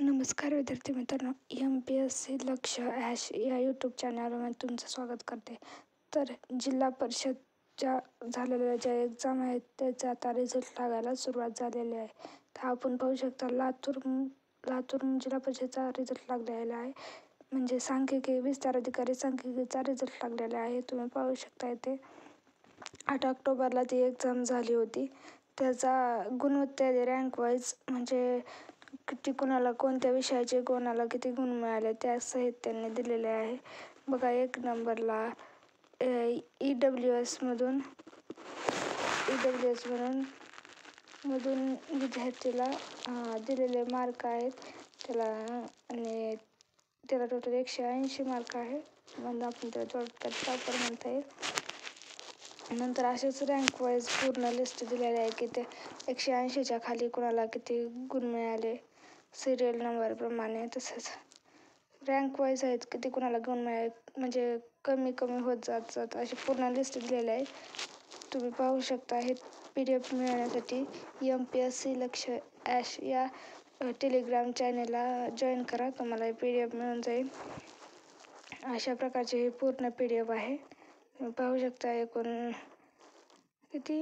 नमस्कार विद्यार्थी मित्रांनो, MPSC लक्ष्य ॲश या यूट्यूब चॅनलवर तुमचं स्वागत करते. तर जिल्हा परिषदच्या झालेल्या ज्या एक्झाम आहेत त्याचा आता रिझल्ट लागायला सुरुवात झालेली आहे. तर आपण पाहू शकता लातूर जिल्हा परिषदचा रिझल्ट लागलेला आहे. म्हणजे सांख्यिकी विस्तार अधिकारी सांख्यिकीचा रिझल्ट लागलेला आहे. तुम्ही पाहू शकता इथे 8 ऑक्टोबरला ती एक्झाम झाली होती. त्याचा गुणवत्ता रँक वाईज म्हणजे किती कोणाला कोणत्या विषयाचे कोणाला किती गुण मिळाले त्या सहित त्यांनी दिलेले आहे. बघा, 1 नंबरला EWS मधून विद्यार्थीला दिलेले मार्क आहेत त्याला, आणि त्याला टोटल 180 मार्क आहे. म्हणजे आपण त्याला थोडक्यात टॉपर म्हणता येईल. नंतर असेच रँक वाईज पूर्ण लिस्ट दिलेली आहे की ते 180च्या खाली कोणाला किती गुण मिळाले सिरियल नंबरप्रमाणे. तसंच रँक वाईज आहेत किती कोणाला गुण मिळाले, म्हणजे कमी कमी होत जातात अशी पूर्ण लिस्ट दिलेली आहे. तुम्ही पाहू शकता. हे PDF मिळवण्यासाठी MPSC लक्ष्य ॲश या टेलिग्राम चॅनेलला जॉईन करा. तुम्हाला हे PDF मिळून जाईल. अशा प्रकारचे हे पूर्ण PDF आहे. तुम्ही पाहू शकता. एकूण किती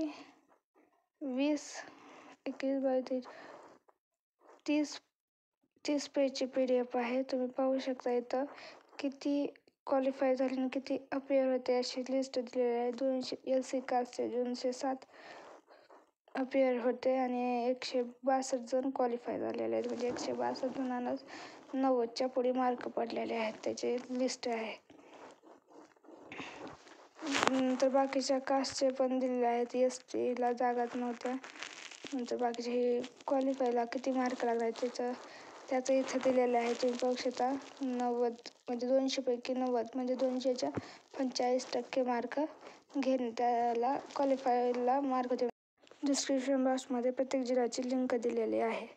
20, 21, 22, 30 पेजची PDF आहे. तुम्ही पाहू शकता इथं किती क्वालिफाय झाले आणि किती अपियर होते अशी लिस्ट दिलेली आहे. 200 SC कास्टचे 207 अपियर होते आणि 162 जण क्वालिफाय झालेले आहेत. म्हणजे 162 जणांनाच 90च्या पुढे मार्क पडलेले आहेत. त्याची लिस्ट आहे. नंतर बाकीच्या कास्टचे पण दिलेले आहेत. STला जागाच नव्हत्या. नंतर बाकीचे हे क्वालिफायला किती मार्क लागला आहे त्याचं इथं दिलेलं आहे. तुम्ही पाहू शकता. 90 म्हणजे 200 पैकी 90 म्हणजे 200च्या 45% मार्क घेऊन त्याला क्वालिफायला मार्क देऊन डिस्क्रिप्शन बॉक्समध्ये प्रत्येक जिल्ह्याची लिंक दिलेली आहे.